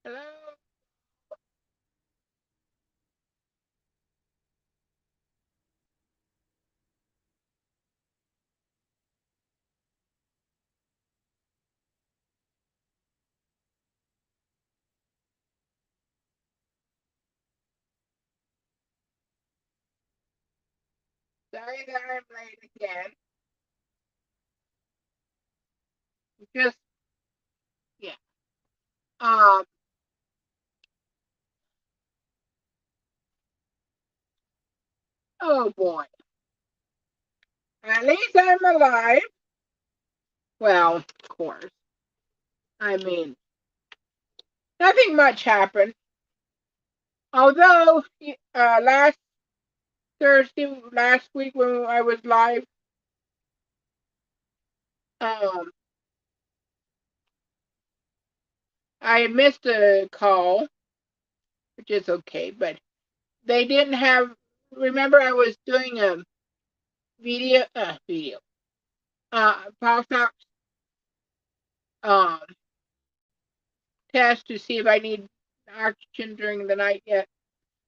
Hello. Sorry that I'm late again. Just yeah. Um. Oh boy. At least I'm alive. Well, of course. I mean, nothing much happened. Although last Thursday, last week when I was live, um, I missed a call, which is okay. But they didn't have. Remember, I was doing a video, pulse ox um test to see if I need oxygen during the night yet.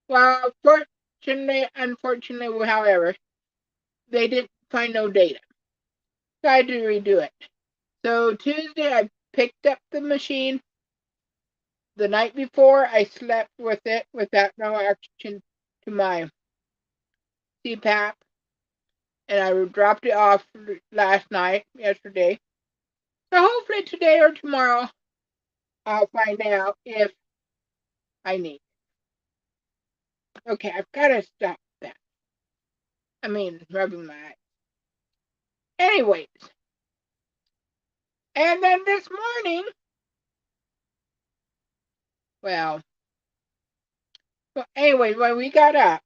Well, unfortunately, however, they didn't find no data. So I had to redo it. So Tuesday, I picked up the machine. The night before, I slept with it without no oxygen to my CPAP, and I dropped it off yesterday. So hopefully today or tomorrow, I'll find out if I need. Okay, I've got to stop that. I mean, rubbing my eyes. Anyways, and then this morning, well, anyways, when we got up,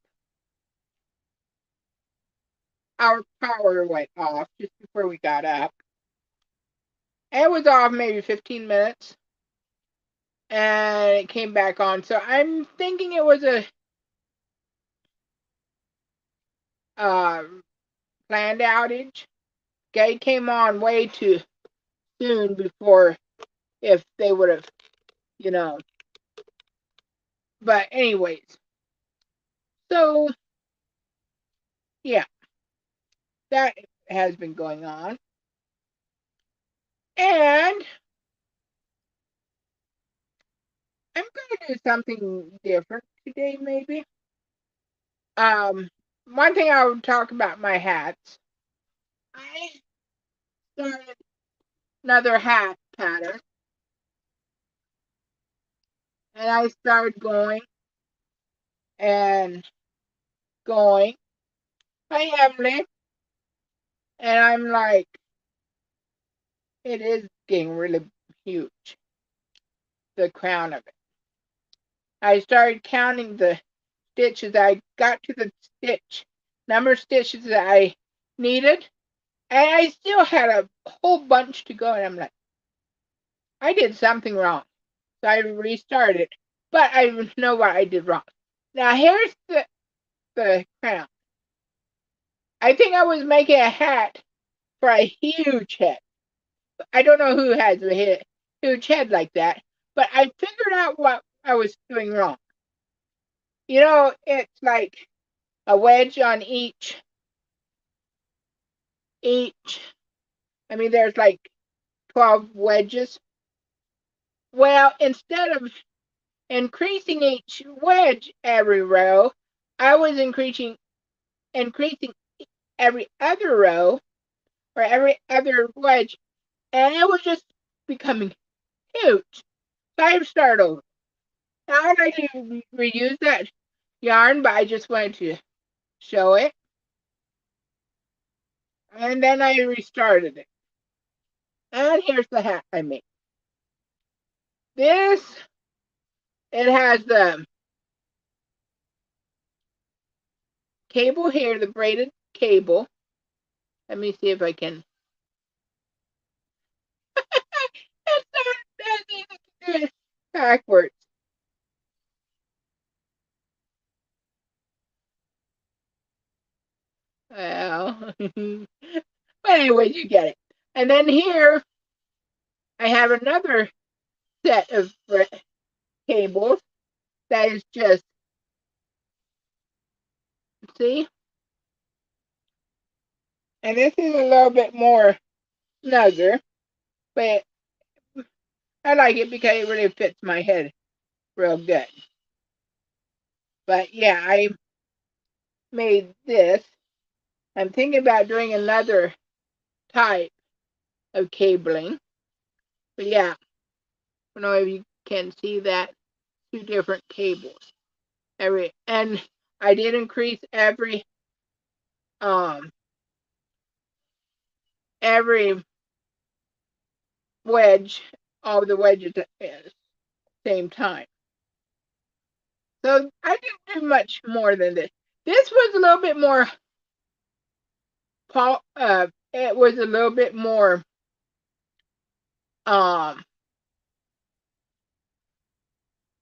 our power went off just before we got up. It was off maybe 15 minutes, and it came back on. So I'm thinking it was a uh, planned outage. Okay, it came on way too soon before if they would have, you know. But anyways, so yeah, that has been going on. And I'm going to do something different today, maybe. One thing I would talk about my hats. I started another hat pattern, and I started going and going. Hi, Emily. And I'm like, it is getting really huge, the crown of it. I started counting the stitches. I got to the number of stitches that I needed, and I still had a whole bunch to go. And I'm like, I did something wrong. So I restarted, but I know what I did wrong. Now here's the crown. I think I was making a hat for a huge head. I don't know who has a huge head like that, but I figured out what I was doing wrong. You know, it's like a wedge on each. I mean, there's like 12 wedges. Well, instead of increasing each wedge every row, I was increasing every other row or every other wedge, and it was just becoming huge. So I started over. Now I'd like to reuse that yarn, but I just wanted to show it. And then I restarted it. And here's the hat I made. This, it has the cable here, the braided cable. Let me see if I can. It's not that easy to do it backwards. Well, but anyways, you get it. And then here, I have another set of cables that is just, see? And this is a little bit more snugger, but I like it because it really fits my head real good. But yeah, I made this. I'm thinking about doing another type of cabling. But yeah, I don't know if you can see that. Two different cables. And I did increase every every wedge, all the wedges at the same time. So I didn't do much more than this. This was a little bit more it was a little bit more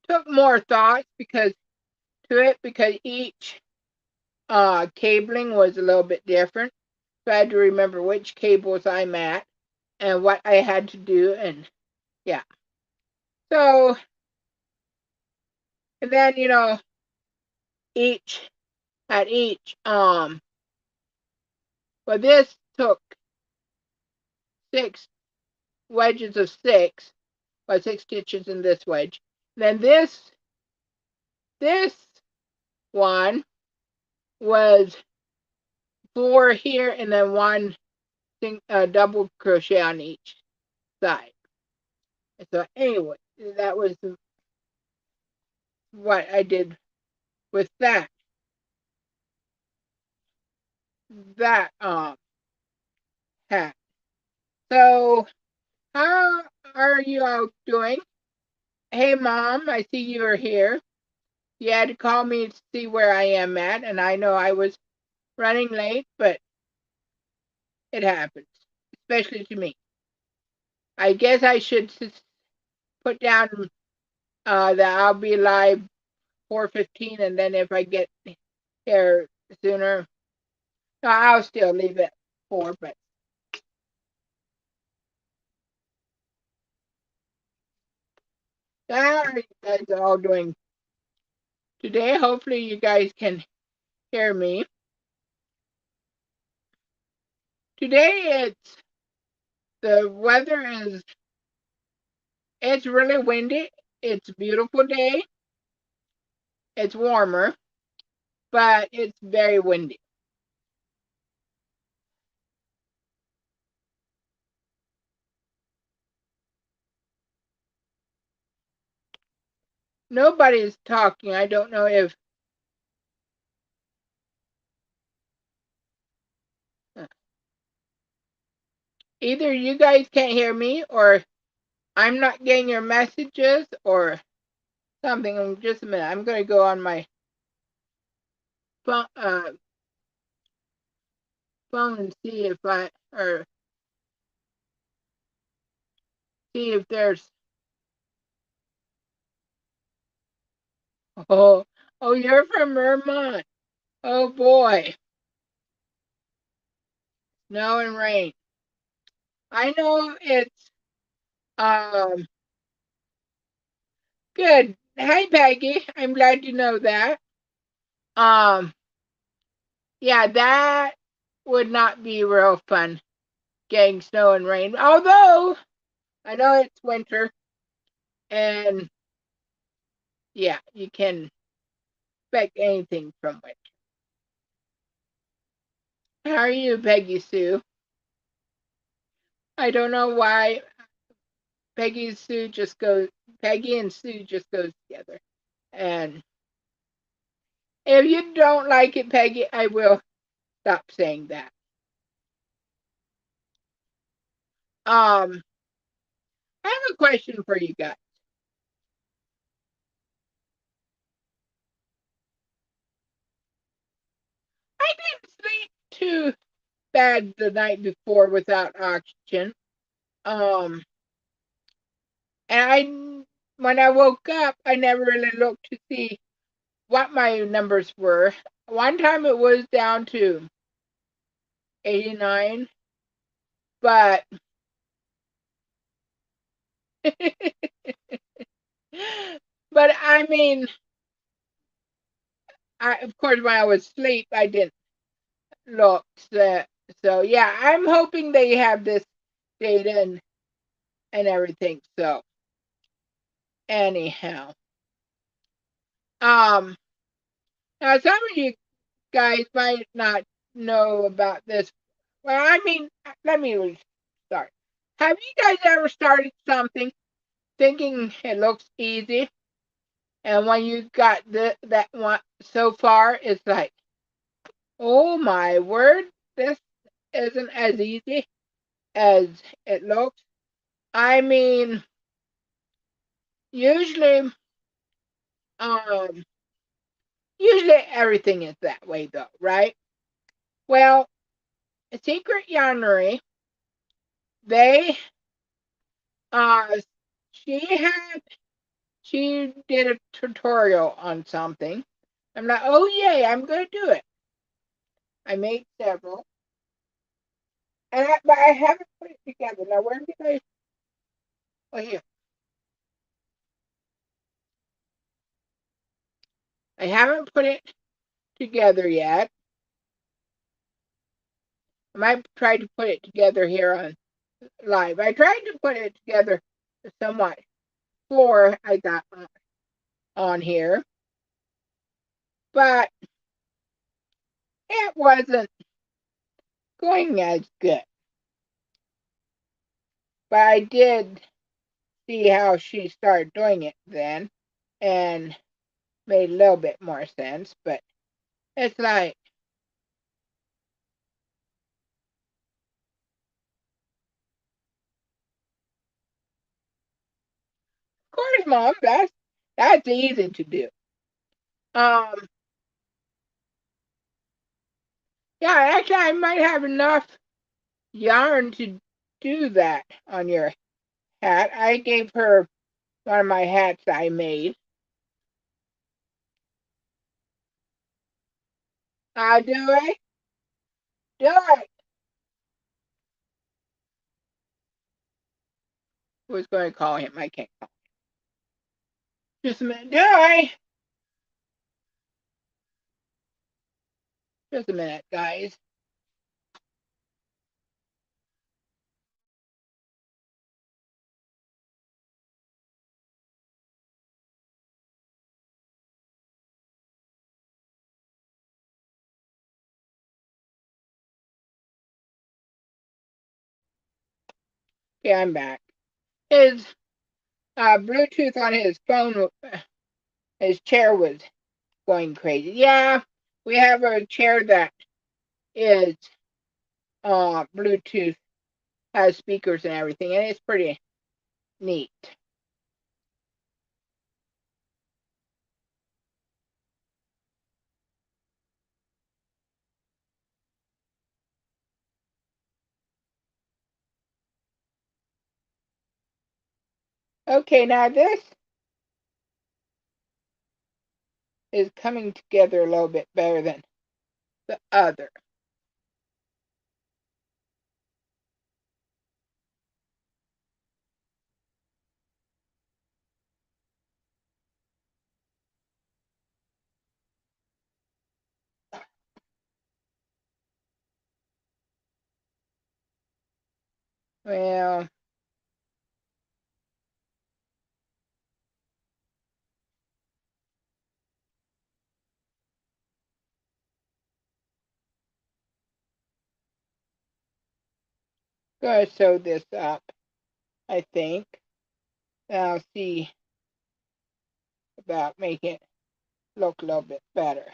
took more thought because each cabling was a little bit different. So I had to remember which cables I'm at and what I had to do, and yeah. So, and then each well, this took 6 wedges of 6, or 6 stitches in this wedge. Then this one was 4 here, and then 1 double crochet on each side. So anyway, that was what I did with that hat. So how are you all doing? Hey Mom, I see you are here. You had to call me to see where I am at, and I know I was running late, but it happens, especially to me. I guess I should put down that I'll be live 4:15, and then if I get here sooner, no, I'll still leave at 4. But how are you guys all doing today? Hopefully, you guys can hear me. Today, the weather is it's really windy. It's a beautiful day. It's warmer, but it's very windy. Nobody's talking. I don't know if either you guys can't hear me, or I'm not getting your messages, or something. Just a minute. I'm going to go on my phone, and see if see if there's. Oh, oh, you're from Vermont. Oh boy, snow and rain. I know it's um good. Hi Peggy, I'm glad you know that. Um, yeah, that would not be real fun getting snow and rain. Although I know it's winter, and yeah, you can expect anything from winter. How are you, Peggy Sue? I don't know why Peggy and Sue just goes together. And if you don't like it, Peggy, I will stop saying that. Um, I have a question for you guys. I didn't sleep too bad the night before without oxygen. Um, and when I woke up, I never really looked to see what my numbers were. One time it was down to 89, but But I mean, of course, when I was asleep, I didn't look. So yeah, I'm hoping they have this data and everything. So anyhow, um, now some of you guys might not know about this. Well, I mean, let me start. Have you guys ever started something thinking it looks easy, and when you got that one so far, it's like, oh my word, this isn't as easy as it looks. I mean, usually, um, usually everything is that way though, right? Well, Secret Yarnery, they, uh, she had, she did a tutorial on something. I'm like, oh yay, I'm gonna do it. I made several, but I haven't put it together. Now, where did I? Oh, here. I haven't put it together yet. I might try to put it together here on live. I tried to put it together somewhat before I got on here, but it wasn't going as good. But I did see how she started doing it then, and made a little bit more sense. But it's like, of course, Mom, that's easy to do. Um, yeah, actually, I might have enough yarn to do that on your hat. I gave her one of my hats I made. Do I? Do I? Who's going to call him? I can't call him. Just a minute. Do I? Just a minute, guys. Okay, I'm back. His Bluetooth on his phone, his chair was going crazy. Yeah, we have a chair that is Bluetooth, has speakers and everything, and it's pretty neat. Okay, now this is coming together a little bit better than the other. Well, gonna sew this up, I think. I'll see about making it look a little bit better.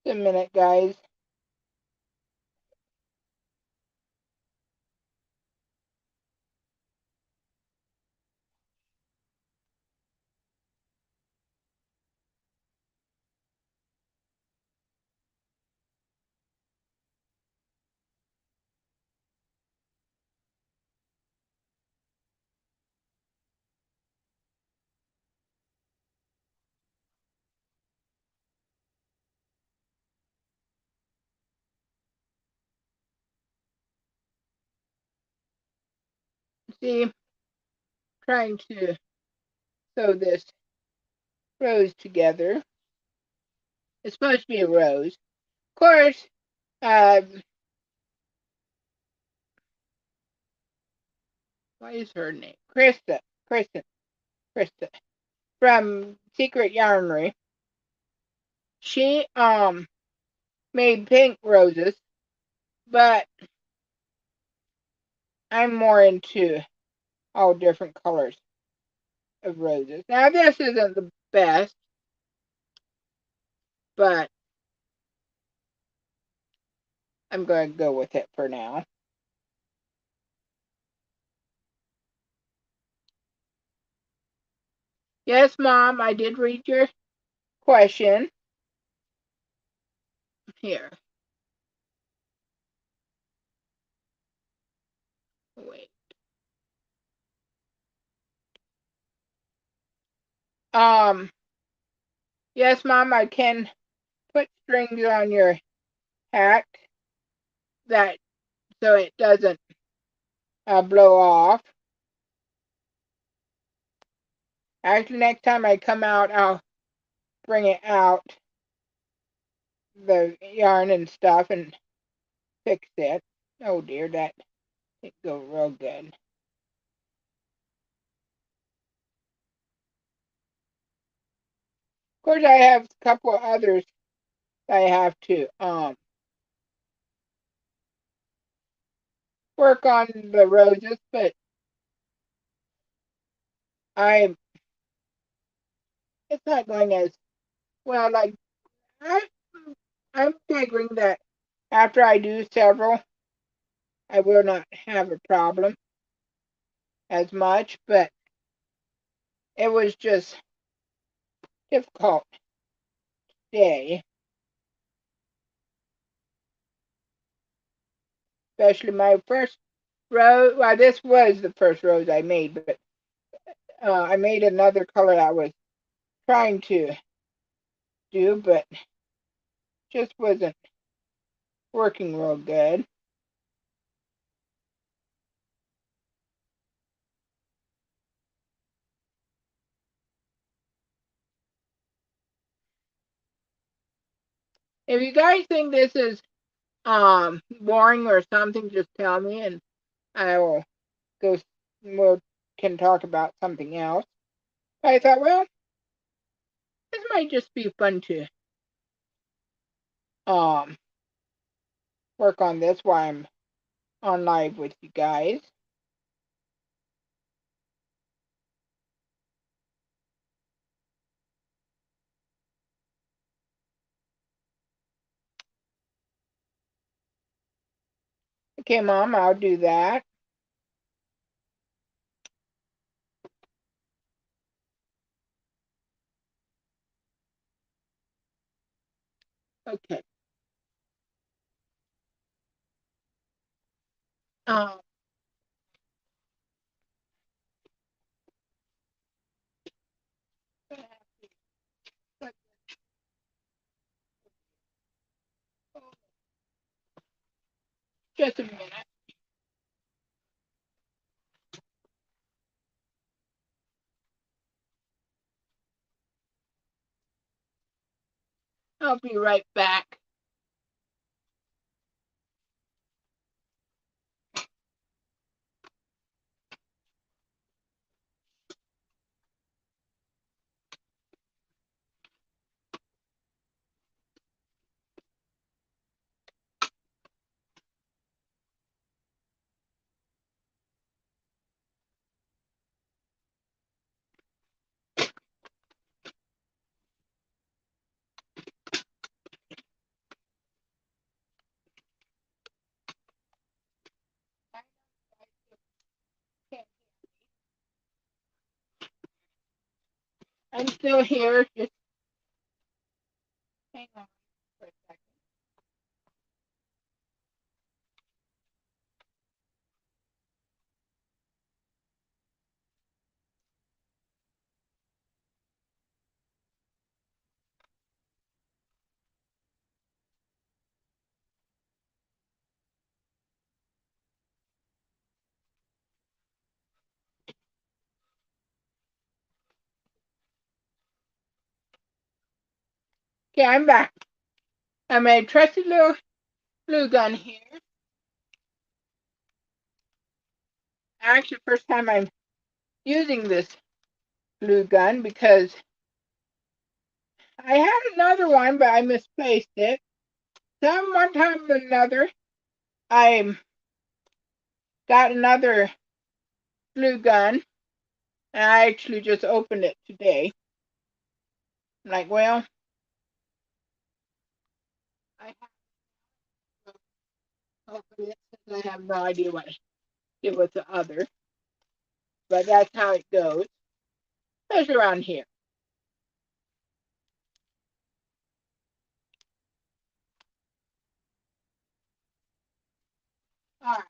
Just a minute, guys. See, trying to sew this rose together. It's supposed to be a rose. Of course, what is her name? Krista from Secret Yarnery. She made pink roses, but I'm more into all different colors of roses. Now this isn't the best, but I'm going to go with it for now. Yes, Mom, I did read your question. Here. Wait. Yes, Mom, I can put strings on your hat that so it doesn't blow off. Actually, next time I come out, I'll bring it out, the yarn and stuff, and fix it. Oh dear, that didn't go real good. Of course, I have a couple of others I have to work on the roses, but it's not going as well. Like I'm figuring that after I do several, I will not have a problem as much, but it was just difficult day, especially my first rose. Well, this was the first rose I made, but I made another color I was trying to do, but just wasn't working real good. If you guys think this is boring or something, just tell me and I will go. We can talk about something else. But I thought, well, this might just be fun to um work on this while I'm on live with you guys. Okay, Mom, I'll do that. Okay. Um, just a minute. I'll be right back. I'm still here. Just hang on for a second. Okay, I'm back. I made a trusty little glue gun here. Actually, first time I'm using this glue gun because I had another one, but I misplaced it. One time or another, I got another glue gun, and I actually just opened it today. I'm like, well, I have to open it since I have no idea what to give with the other. But that's how it goes, especially around here. All right.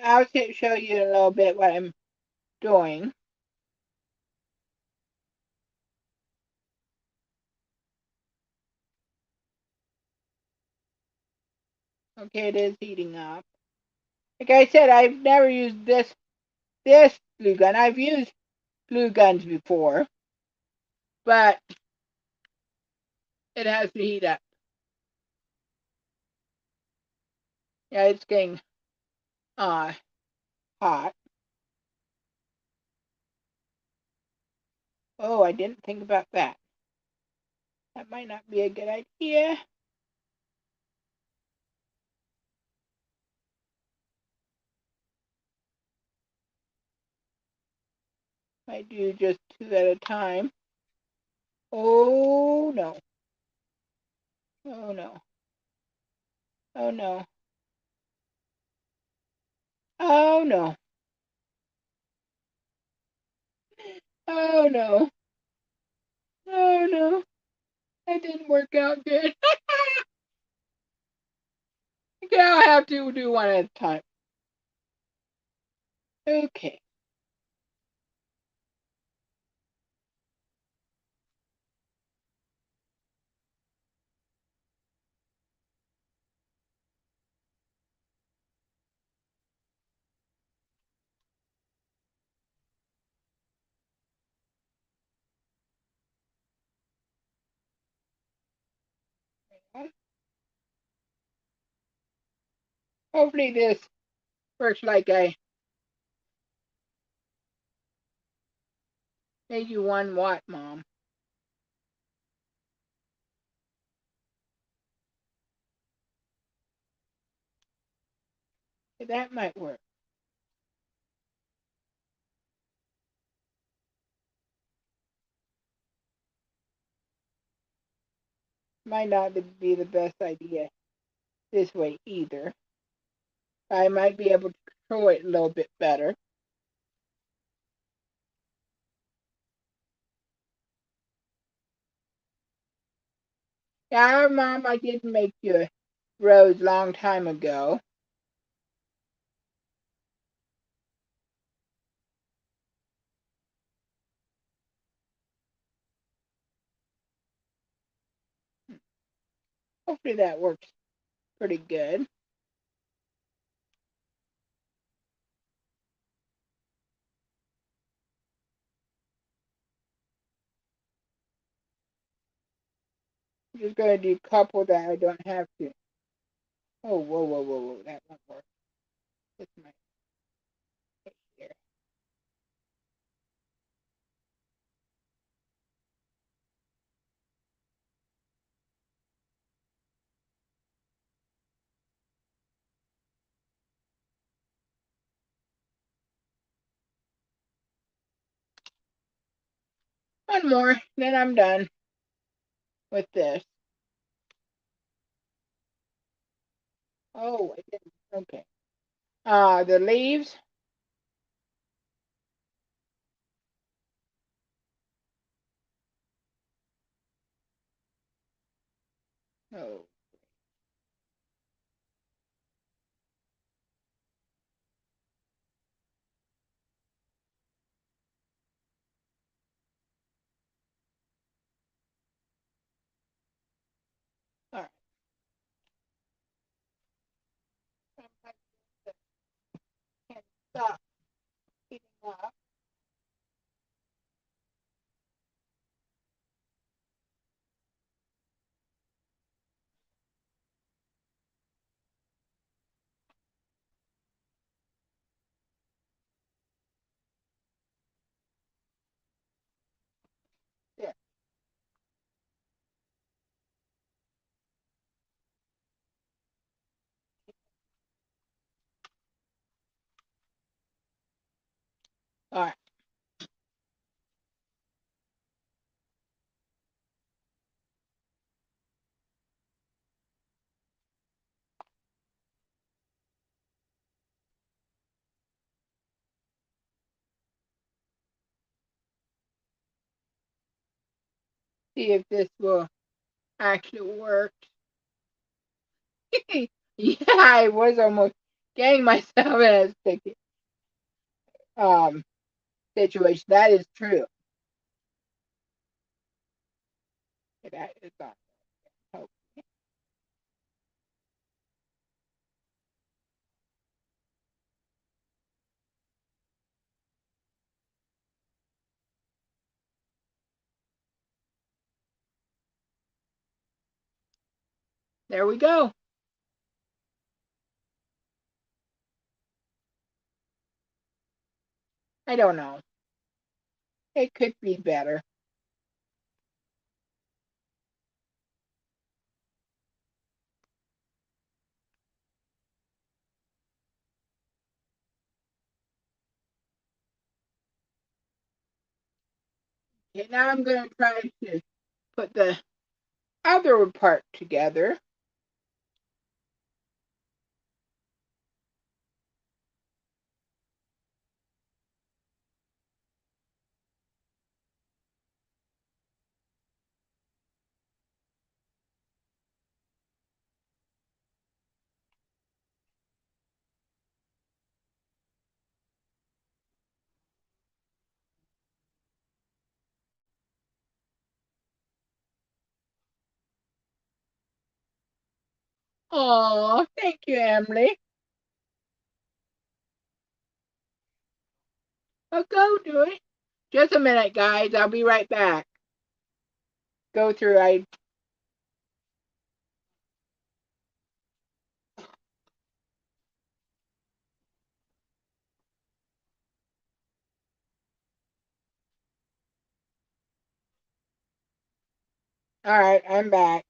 I'll show you in a little bit what I'm doing. Okay, it is heating up. Like I said, I've never used this glue gun. I've used glue guns before, but it has to heat up. Yeah, it's getting hot. Oh, I didn't think about that. That might not be a good idea. Might do just two at a time. Oh no. Oh no. Oh no. Oh no. Oh no. Oh no. That didn't work out good. Okay, I'll have to do one at a time. Okay. Hopefully this works like I made you one. What, Mom? That might work. Might not be the best idea this way either. I might be able to control it a little bit better. Yeah, Mom, I did make you a rose long time ago. Hopefully that works pretty good. I'm just going to do a couple that I don't have to. Oh, whoa, whoa, whoa, whoa, that won't work. This might work here. One more, then I'm done with this. Oh, I didn't. Okay. The leaves. Oh, stop heating up. There. All right. See if this will actually work. Yeah, I was almost getting myself in a sticky um situation. That is true. That is not help. There we go. I don't know. It could be better. Okay, now I'm going to try to put the other part together. Oh, thank you, Emily. I'll go do it. Just a minute, guys. I'll be right back. Go through. All right, I'm back.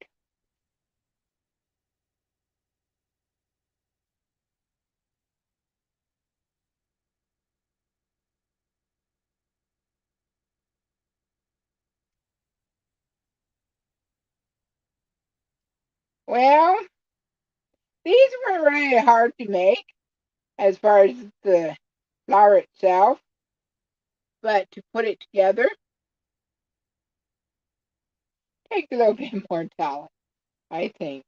Well, these were really hard to make as far as the flower itself, but to put it together takes a little bit more talent, I think.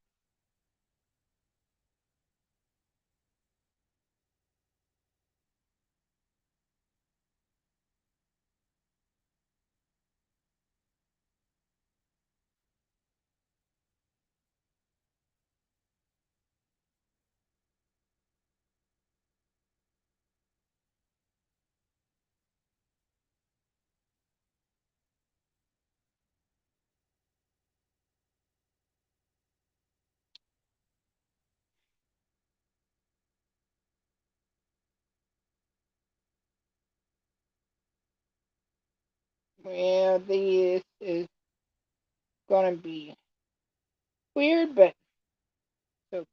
Well, this is going to be weird, but so.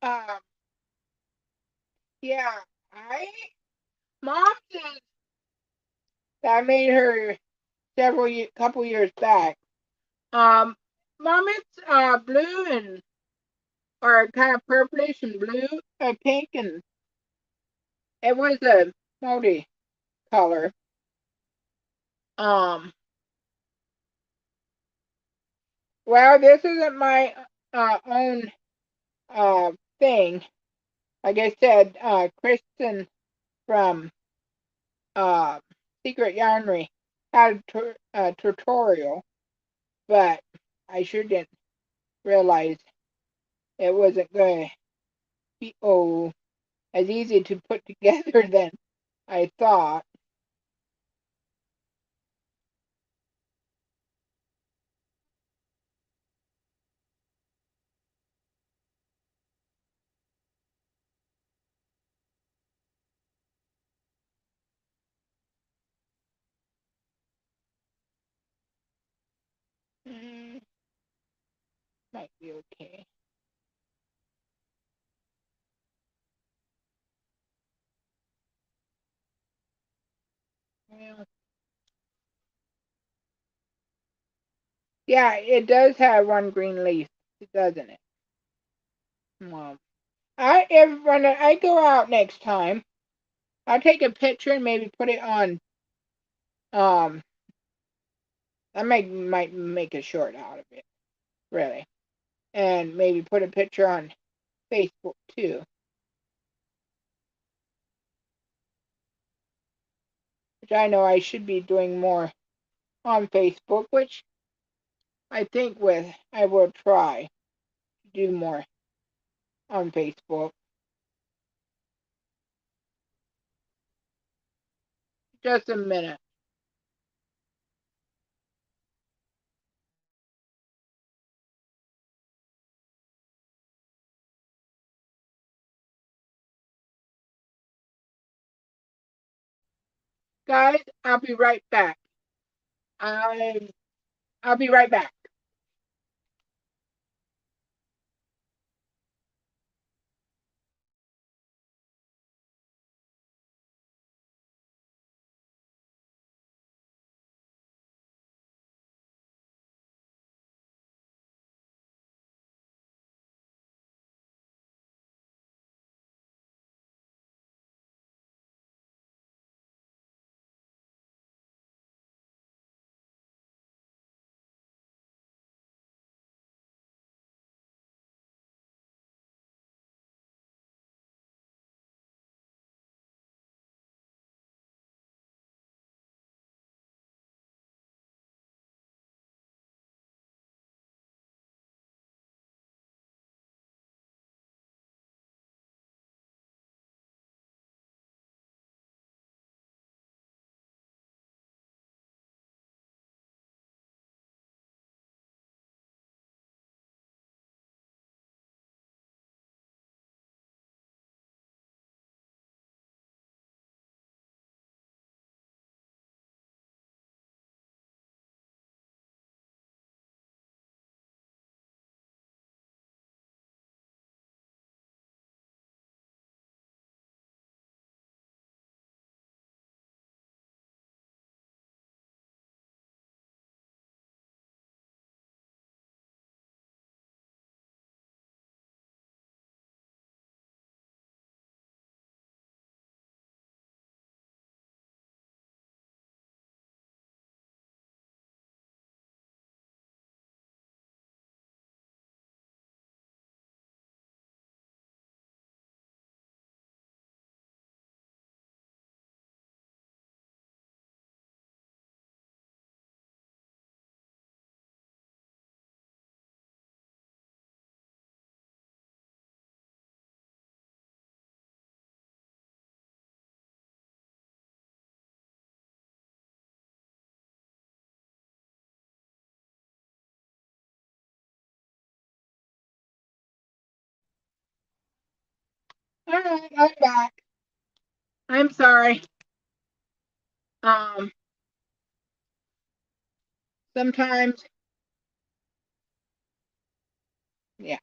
Um, yeah, I mom says that I made her couple years back. Um, mom, it's blue and or kind of purplish and blue, pink, and it was a multi color. Um, Well, this isn't my own thing. Like I said, Kristen from uh, Secret Yarnery had a tutorial, but I sure didn't realize it wasn't going to be as easy to put together than I thought. Mm, might be okay. Well, yeah, it does have one green leaf, doesn't it? Well, when I go out next time, I'll take a picture and maybe put it on. Um, might make a short out of it, really, and maybe put a picture on Facebook too, which I know I should be doing more on Facebook, which I think I will try to do more on Facebook. Just a minute. Guys, I'll be right back. I I'll be right back. All right, I'm back. I'm sorry. Um, sometimes, yeah.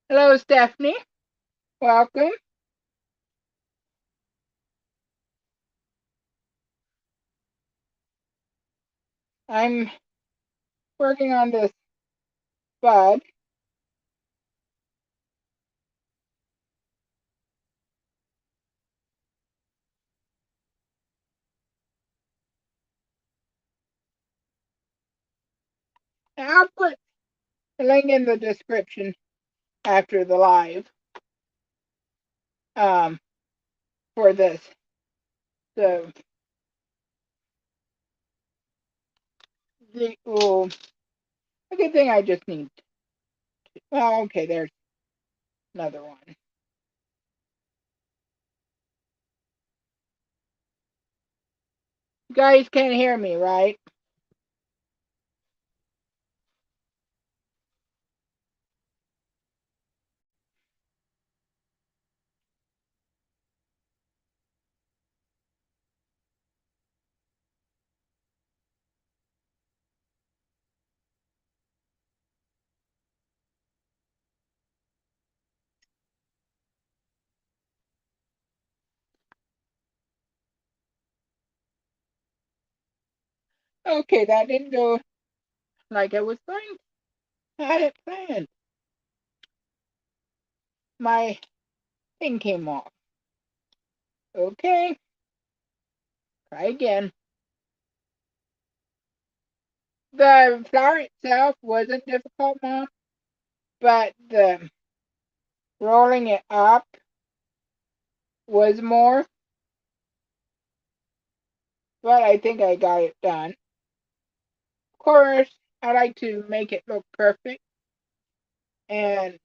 Hello, Stephanie. Welcome. I'm working on this bud. I'll put the link in the description after the live for this. So a good thing I just need. Well, okay, there's another one. You guys can't hear me, right? Okay, that didn't go like I was going. I had it planned. My thing came off. Okay, try again. The flower itself wasn't difficult, Mom, but the rolling it up was more. But I think I got it done. Of course, I like to make it look perfect, and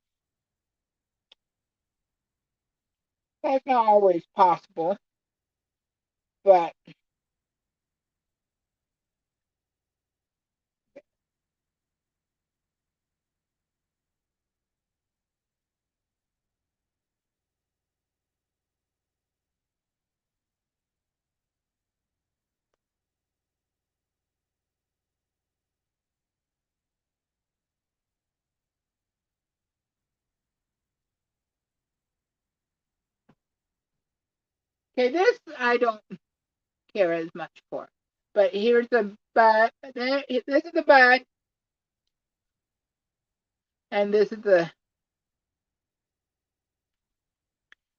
that's not always possible. But okay, this I don't care as much for. But here's the bud. This is the bud, and this is the.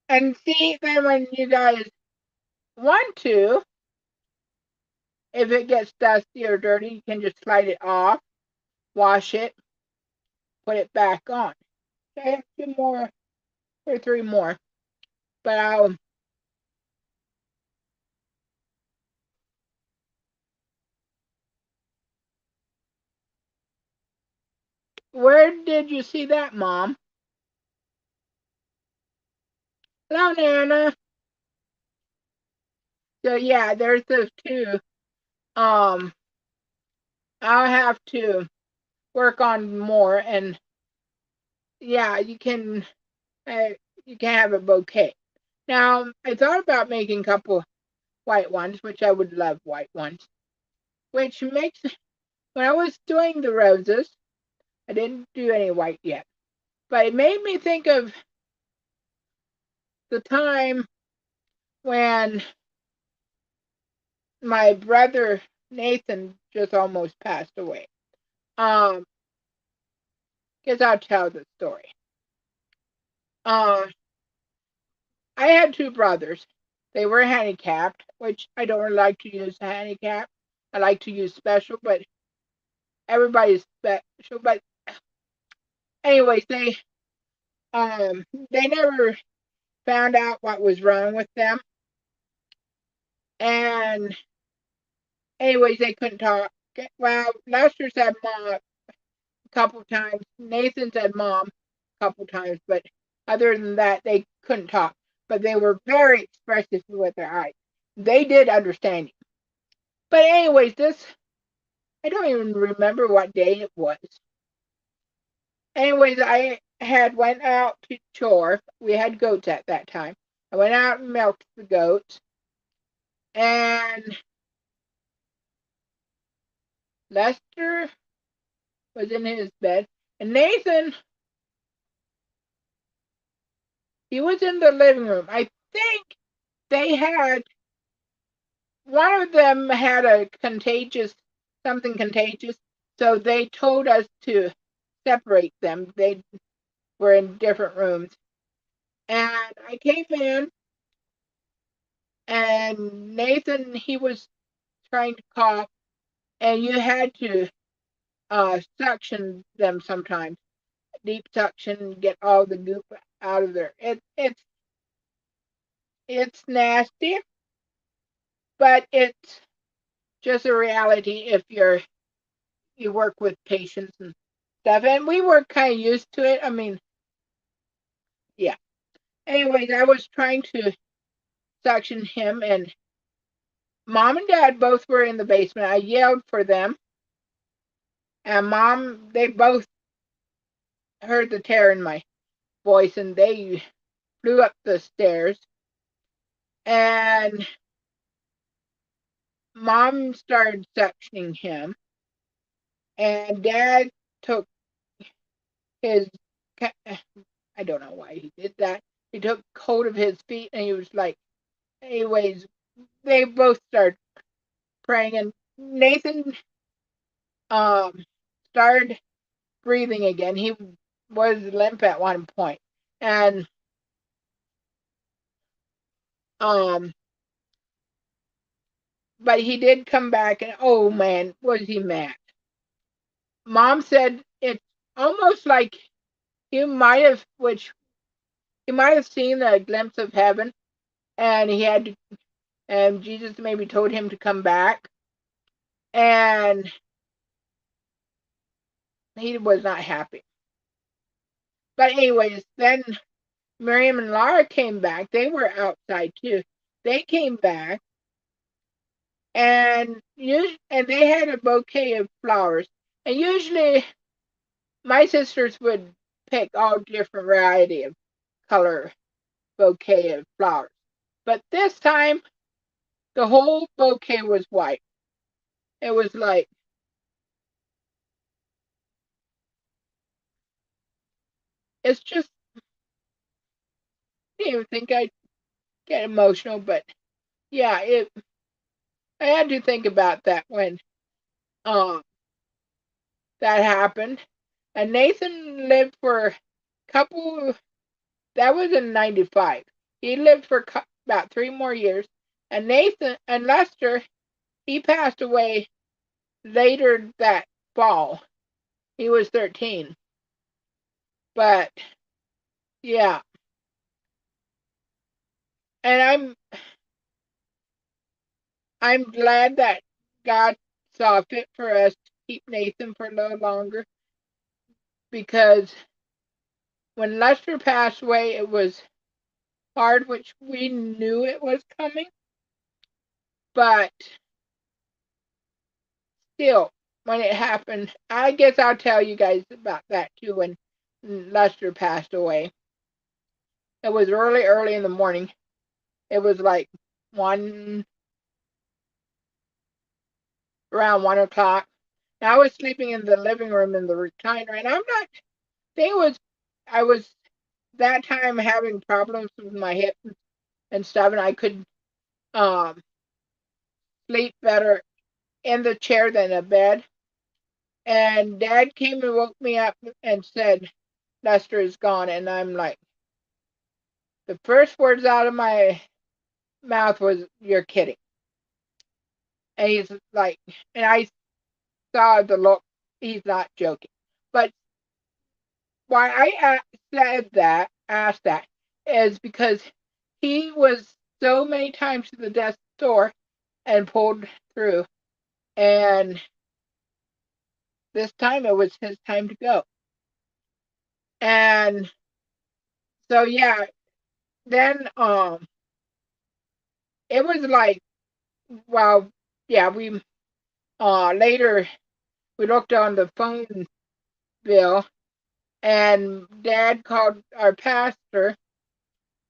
And see, then when you guys want to, if it gets dusty or dirty, you can just slide it off, wash it, put it back on. Okay, I have two more or three more, but where did you see that, Mom? Hello, Nana. So yeah, there's those two. Um, I'll have to work on more, and yeah, uh, you can have a bouquet. Now, I thought about making a couple white ones, which I would love white ones. Which makes when I was doing the roses, I didn't do any white yet, but it made me think of the time when my brother Nathan just almost passed away. Guess I'll tell the story. Uh, I had two brothers. They were handicapped, which I don't really like to use handicap. I like to use special, but everybody's special. But anyways, they never found out what was wrong with them, and anyways, they couldn't talk. Well, Lester said mom a couple times. Nathan said mom a couple times, but other than that, they couldn't talk. But they were very expressive with their eyes. They did understand you. But anyways, I don't even remember what day it was. Anyways, I had went out to chore. We had goats at that time. I went out and milked the goats, and Lester was in his bed, and Nathan, he was in the living room. I think they had one of them had something contagious, so they told us to separate them. They were in different rooms, and I came in, and Nathan, he was trying to cough, and you had to suction them sometimes. Deep suction, get all the goop out of there. It's nasty, but it's just a reality if you work with patients and stuff. And we were kind of used to it. I mean, yeah. Anyways, I was trying to suction him, and Mom and Dad both were in the basement. I yelled for them, and they both heard the terror in my voice, and they flew up the stairs. And Mom started suctioning him, and Dad took his, I don't know why he did that. He took hold of his feet, and he was like, anyways, they both started praying, and Nathan started breathing again. He was limp at one point, and um, but he did come back, and oh man, was he mad. Mom said it's almost like he might have seen a glimpse of heaven, and and Jesus maybe told him to come back, and he was not happy. But anyways, then Miriam and Laura came back. They were outside too. They came back, and they had a bouquet of flowers. And usually my sisters would pick all different variety of color bouquet of flowers. But this time the whole bouquet was white. It was like, it's just, I didn't even think I'd get emotional, but yeah, I had to think about that when um that happened. And Nathan lived for a couple, that was in 95. He lived for about 3 more years. And Nathan and Lester, he passed away later that fall. He was 13. But yeah, and I'm glad that God saw fit for us to keep Nathan for a little longer, because when Lester passed away, it was hard, which we knew it was coming, but still, when it happened, I guess I'll tell you guys about that too. When Lester passed away, it was early in the morning. It was like around 1 o'clock. And I was sleeping in the living room in the recliner, and I was that time having problems with my hips and stuff, and I could um, sleep better in the chair than a bed. And Dad came and woke me up and said, Lester is gone. And I'm like, the first words out of my mouth was, you're kidding. And he's like, and I saw the look, he's not joking. But why I asked that, is because he was so many times to the desk door and pulled through. And this time it was his time to go. And so yeah, then it was like, well, yeah, we later we looked on the phone bill, and Dad called our pastor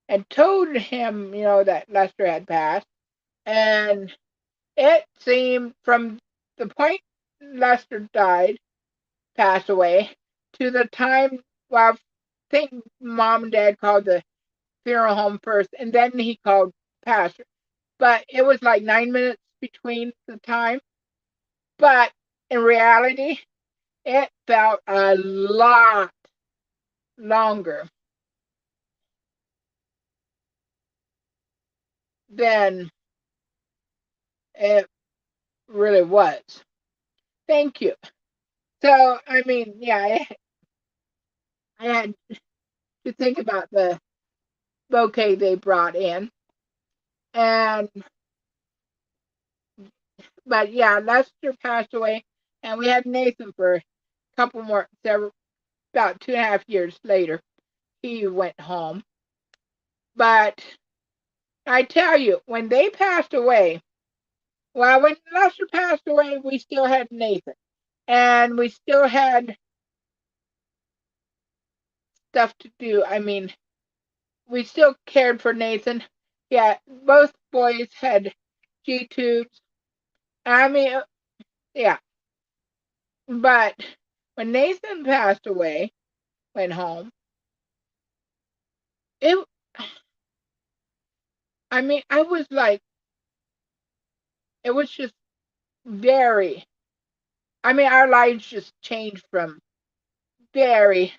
and told him, that Lester had passed. And it seemed from the point Lester passed away, to the time, well, I think Mom and Dad called the funeral home first, and then he called pastor. But it was like 9 minutes between the time. But in reality, it felt a lot longer than it really was. Thank you. So, I mean, yeah, I had to think about the bouquet they brought in. And, but yeah, Lester passed away, and we had Nathan for a couple more, several, about 2.5 years later. He went home. But I tell you, when they passed away, well, when Lester passed away, we still had Nathan. And we still had stuff to do. I mean, we still cared for Nathan. Yeah, both boys had G tubes. I mean, yeah. But when Nathan passed away, went home, it, I mean, I was like, it was just very, I mean, our lives just changed from very,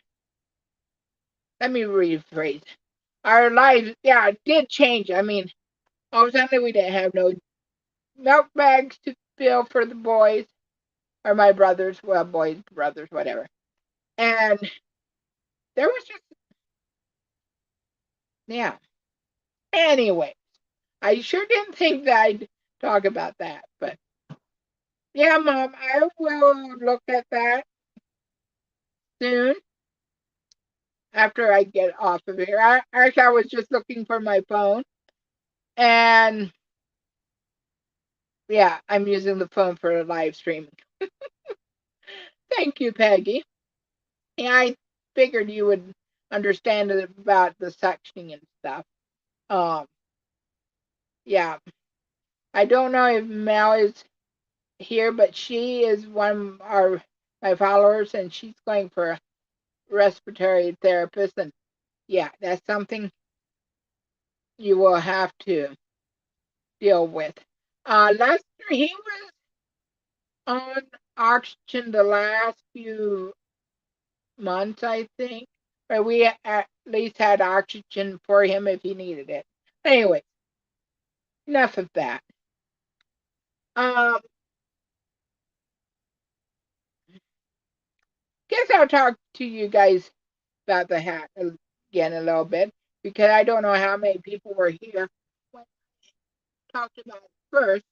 let me rephrase. Our lives, yeah, it did change. I mean, all of a sudden we didn't have no milk bags to fill for the boys or my brothers, well, boys, brothers, whatever. And there was just, yeah. Anyway, I sure didn't think that I'd talk about that, but yeah, Mom, I will look at that soon after I get off of here. Actually, I was just looking for my phone, and yeah, I'm using the phone for a live stream. Thank you, Peggy. Yeah, I figured you would understand about the sectioning and stuff. Um, yeah, I don't know if Mel is here, but she is one of my followers, and she's going for a respiratory therapist, and yeah, that's something you will have to deal with. Lester, he was on oxygen the last few months, I think, but we at least had oxygen for him if he needed it. Anyway, enough of that. Um, guess I'll talk to you guys about the hat again a little bit because I don't know how many people were here when I talked about it first.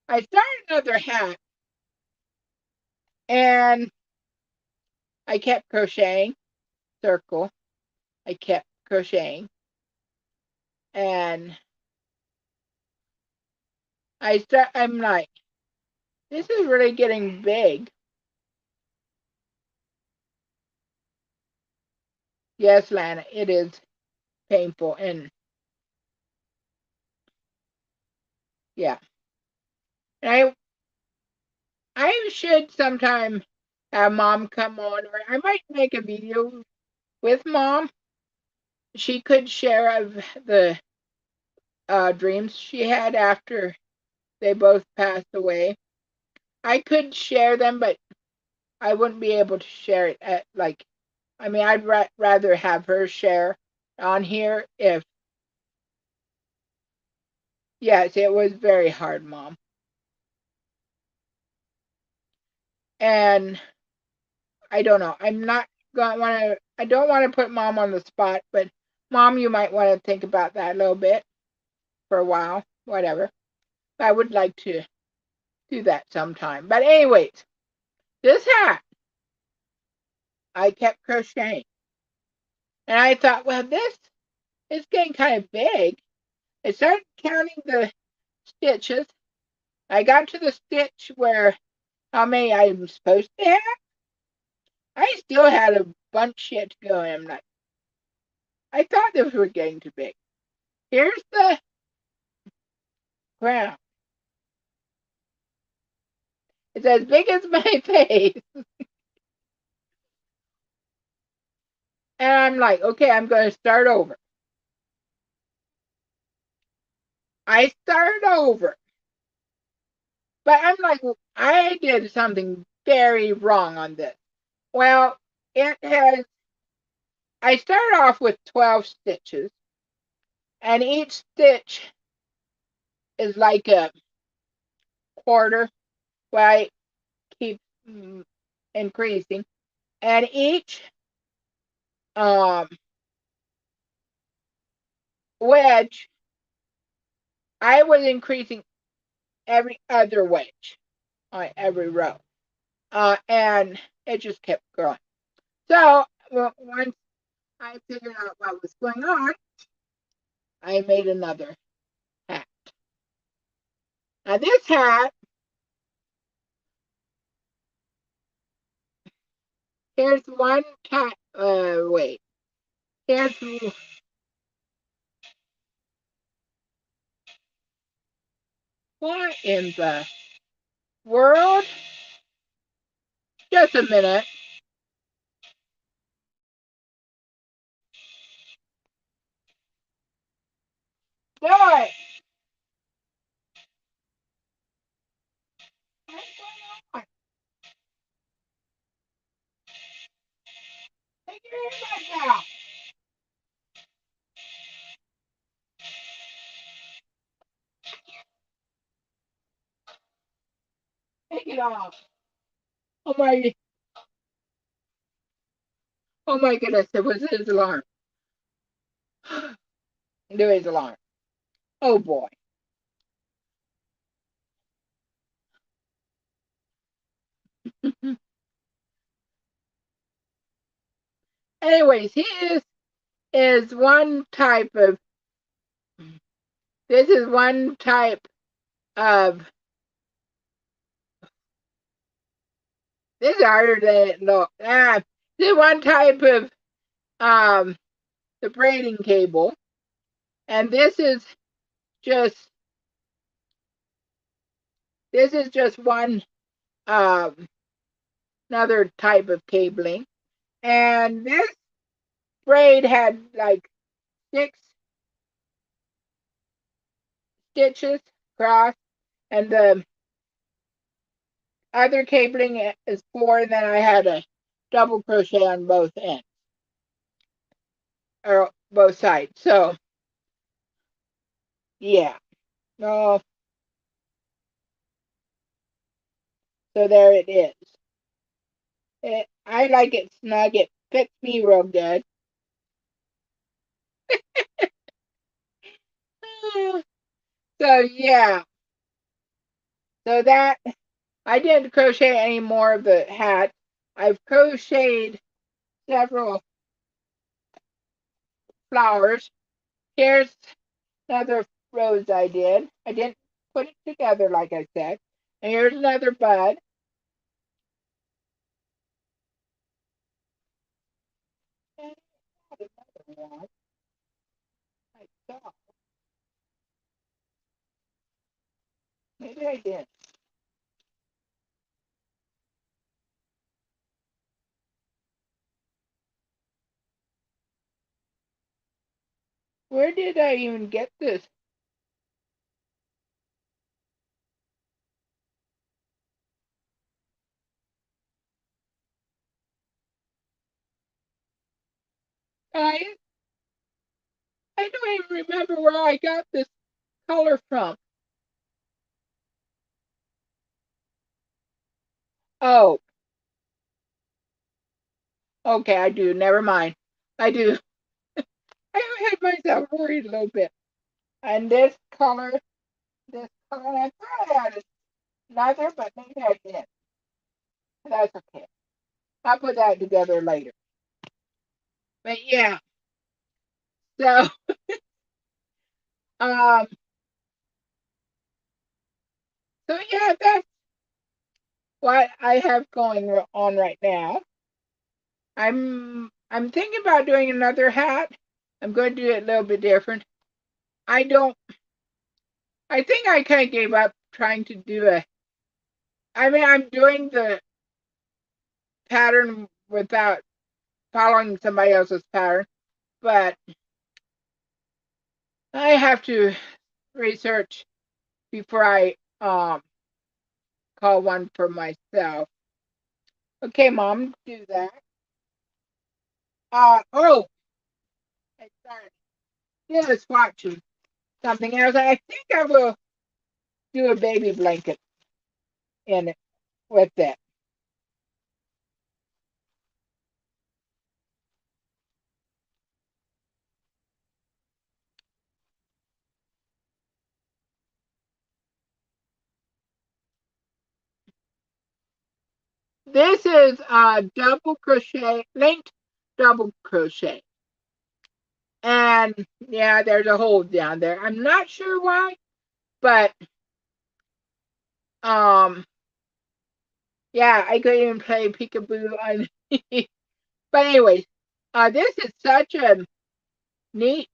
I started another hat and I kept crocheting, circle. I kept crocheting and I'm like, this is really getting big. Yes, Lana, it is painful and yeah. And I should sometime have Mom come on, or I might make a video with Mom. She could share of the dreams she had after they both passed away. I could share them, but I wouldn't be able to share it at like. I mean, I'd rather have her share on here if. Yes, it was very hard, Mom, and I don't know. I'm not gonna want to. I don't want to put Mom on the spot, but Mom, you might want to think about that a little bit for a while. Whatever. I would like to do that sometime. But anyways, this hat I kept crocheting, and I thought, well, this is getting kind of big. I started counting the stitches. I got to the stitch where how many I'm supposed to have. I still had a bunch yet to go, and I'm like, I thought this was getting too big. Here's the crown. It's as big as my face. And I'm like, okay, I'm going to start over. I started over. But I'm like, I did something very wrong on this. Well, it has, I started off with 12 stitches, and each stitch is like a quarter, where I keep increasing, and each wedge, I was increasing every other wedge on every row, and it just kept growing. So once I figured out what was going on, I made another hat. Now this hat, here's one cat. Wait. Here's what in the world? Just a minute. Do it. What's going on? Take your earbuds out. Take it off. Oh my! Oh my goodness! It was his alarm. There is alarm. Oh boy. Anyways, is one type of. This is one type of. This is harder than it looks. This is one type of the braiding cable, and just this is just one another type of cabling, and this braid had like 6 stitches across, and the other cabling is 4, and then I had a double crochet on both ends or both sides. So yeah, no, so there it is. I like it snug. It fits me real good. So yeah, so that I didn't crochet any more of the hat. I've crocheted several flowers. Here's another rose I did. I didn't put it together like I said. And here's another bud. And another one. I saw. Maybe I did. Where did I even get this? I I don't even remember where I got this color from. Oh, okay, I do. Never mind. I do. I had myself worried a little bit. And this color, and I thought I had another, but maybe I didn't. That's okay. I'll put that together later. But yeah, so um, so yeah, that's what I have going on right now. I'm thinking about doing another hat. I'm going to do it a little bit different. I don't. I think I kind of gave up trying to do a. I mean, I'm doing the pattern without following somebody else's pattern, but I have to research before I call one for myself. Okay, Mom, do that. Oh, I started. Yeah, let's watch something else. I think I will do a baby blanket in it with it. This is a double crochet, linked double crochet. And yeah, there's a hole down there. I'm not sure why, but yeah, I could even play peekaboo on. But anyways, this is such a neat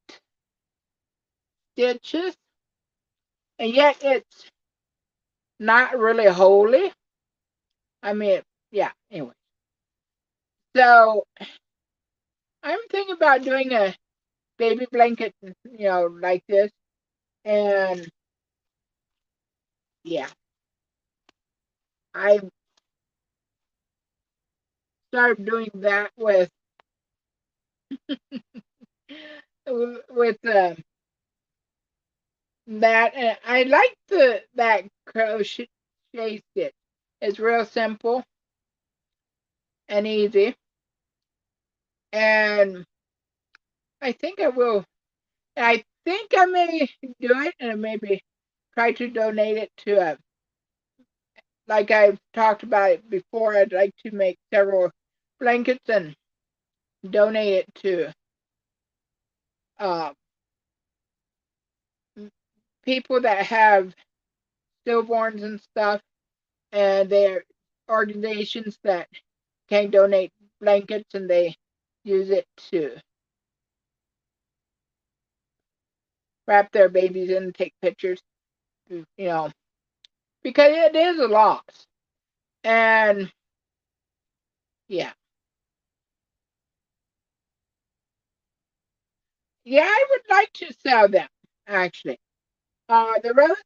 stitches, and yet it's not really holy. I mean, yeah. Anyway, so I'm thinking about doing a baby blanket, like this, and yeah, I started doing that with that, and I like that crochet stitch. It's real simple and easy, and I think I will. I think I may do it, and maybe try to donate it to a. Like I've talked about it before, I'd like to make several blankets and donate it to uh, people that have stillborns and stuff, and they're organizations that can donate blankets, and they use it to wrap their babies in and take pictures, because it is a loss. And yeah, yeah, I would like to sell them actually. The roses,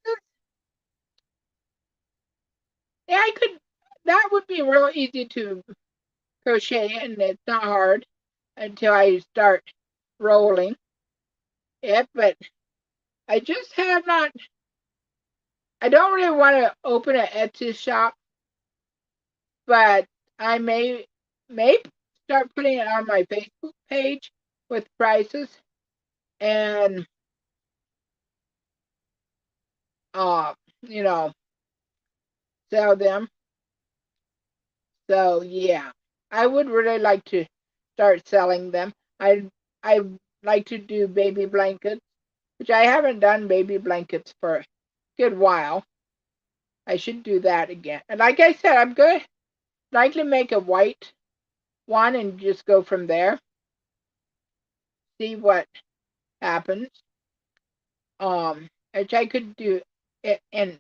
yeah, I could. That would be real easy to crochet, and it's not hard until I start rolling it. But I just have not. I don't really want to open an Etsy shop, but I may start putting it on my Facebook page with prices and uh you know sell them. So yeah, I would really like to start selling them. I like to do baby blankets, which I haven't done baby blankets for a good while. I should do that again. And like I said, I'm going to likely make a white one and just go from there. See what happens. Which I could do it in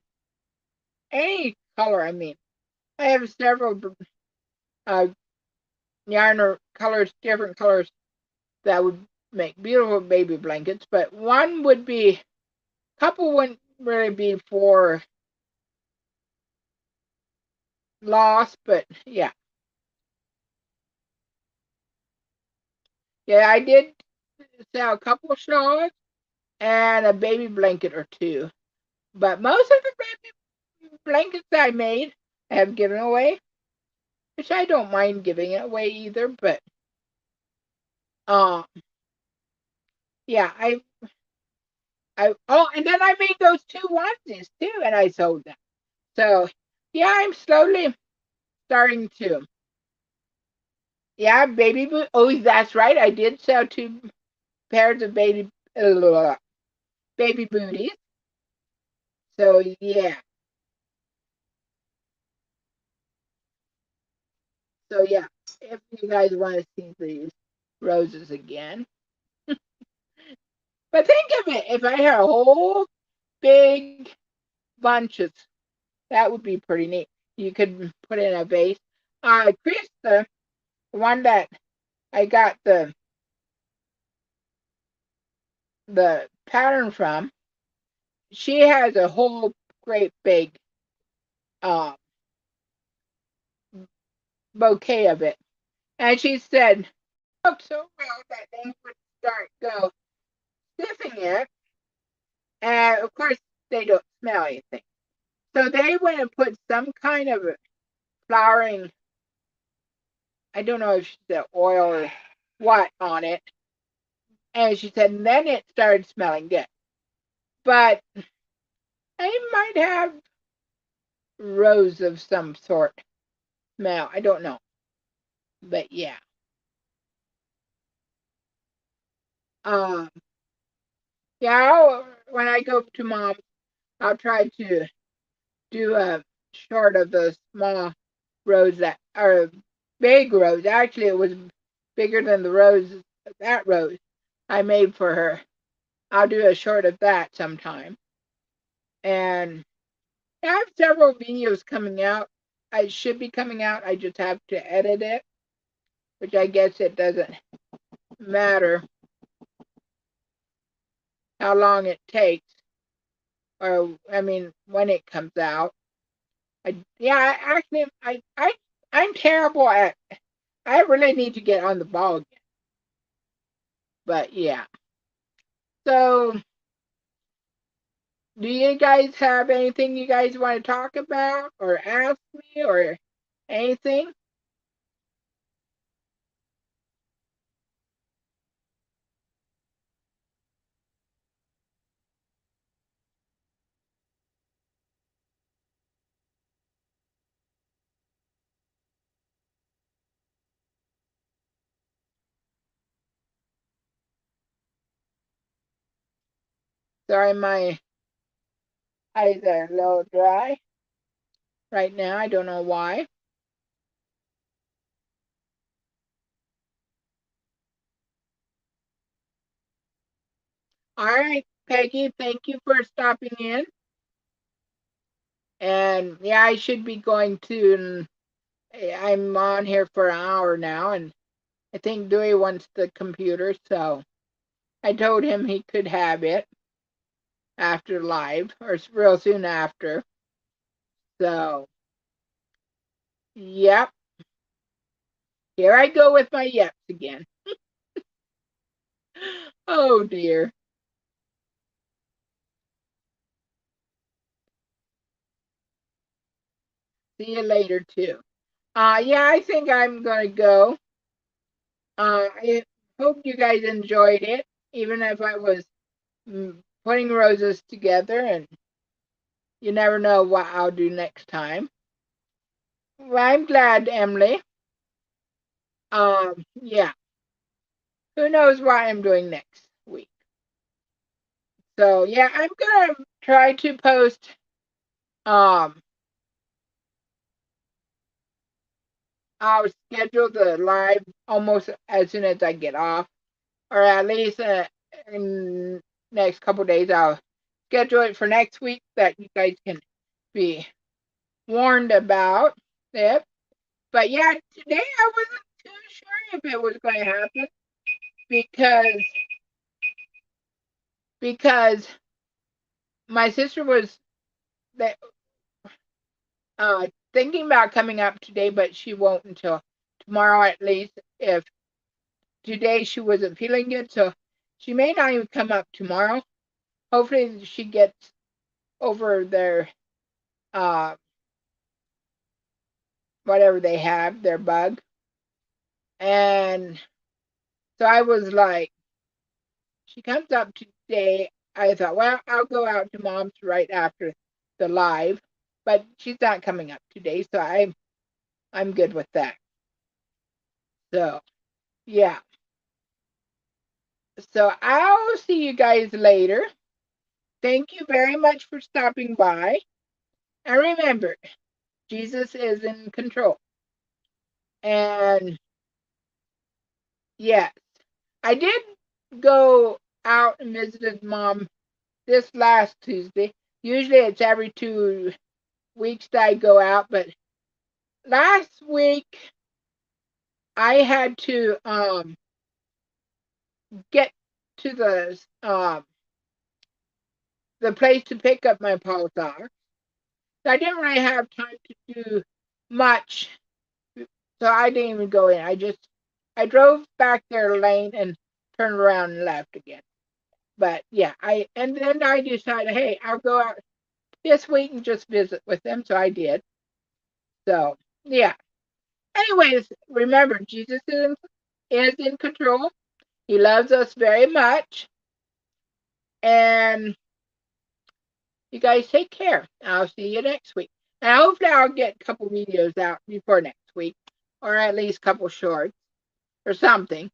any color. I mean, I have several uh, yarn or colors, different colors that would make beautiful baby blankets, but one would be, couple wouldn't really be for loss, but yeah. Yeah, I did sell a couple of shawls and a baby blanket or two, but most of the baby blankets I made I have given away, which I don't mind giving it away either, but um yeah, oh, and then I made those two onesies too, and I sold them. So yeah, I'm slowly starting to. Yeah, baby boot. Oh, that's right. I did sell two pairs of baby booties. So yeah, so yeah. If you guys want to see these roses again, but think of it, if I had a whole big bunches, that would be pretty neat. You could put in a vase. Krista, the one that I got the pattern from, she has a whole great big uh, bouquet of it, and she said it looked so well that they would start go sniffing it, and of course they don't smell anything. So they went and put some kind of flowering, I don't know if she said oil or what on it, and she said and then it started smelling good. But I might have rose of some sort smell. I don't know. But yeah. Um, yeah, when I go to Mom, I'll try to do a short of the small rose that are big rose. Actually, it was bigger than the rose, that rose I made for her. I'll do a short of that sometime. And I have several videos coming out. I should be coming out. I just have to edit it, which I guess it doesn't matter how long it takes, or I mean when it comes out. Actually, I'm terrible at. I really need to get on the ball again. But yeah. So, do you guys have anything you guys want to talk about or ask me or anything? Sorry, my eyes are a little dry right now. I don't know why. All right, Peggy, thank you for stopping in. And yeah, I should be going to. I'm on here for an hour now, and I think Dewey wants the computer, so I told him he could have it after live or real soon after. So, yep, here I go with my yeps again. Oh dear. See you later too. Yeah, I think I'm gonna go. I hope you guys enjoyed it, even if I was putting roses together, and you never know what I'll do next time. Well, I'm glad, Emily. Yeah, who knows what I'm doing next week. So yeah, I'm gonna try to post. Um, I'll schedule the live almost as soon as I get off, or at least in next couple days. I'll schedule it for next week that you guys can be warned about it. But yeah, today I wasn't too sure if it was going to happen because because my sister was thinking about coming up today, but she won't until tomorrow at least. If today she wasn't feeling good, so she may not even come up tomorrow. Hopefully, she gets over their uh, whatever they have, their bug. And so I was like, she comes up today. I thought, well, I'll go out to Mom's right after the live, but she's not coming up today, so I'm good with that. So yeah. So I'll see you guys later. Thank you very much for stopping by. And remember, Jesus is in control. And yes, I did go out and visited Mom this last Tuesday. Usually it's every 2 weeks that I go out, but last week I had to get to the place to pick up my Paul socks. So I didn't really have time to do much, so I didn't even go in. I drove back their lane and turned around and left again. But yeah, and then I decided, hey, I'll go out this week and just visit with them. So I did. So yeah. Anyways, remember, Jesus is in control. He loves us very much. And you guys take care. I'll see you next week. And hopefully I'll get a couple videos out before next next week, or at least a couple shorts or something.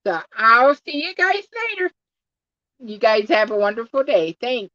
So I'll see you guys later. You guys have a wonderful day. Thanks.